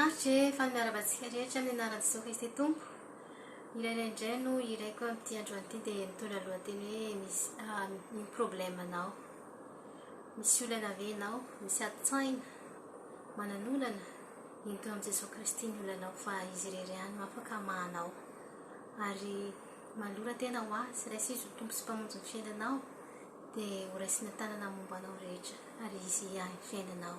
Mahafinaritra fa miaravatsika rehetra amin'ny anaran'i Jesosy Kristy Tompo. Ilaindray no iraiko amin'ity androany ity dia mitondra lohateny hoe misy problèmenao. Misy olana ve ianao, misy atsaina, mananolana, ento amin'i Jesosy Kristy ny olanao fa izy irery ihany no afaka hamahanao. Ary malora tena ho azy, raisy izy ho tompo sy mpamonjy ny fiainanao dia ho raisina tanana momba anao rehetra ary izy ihany fiainanao.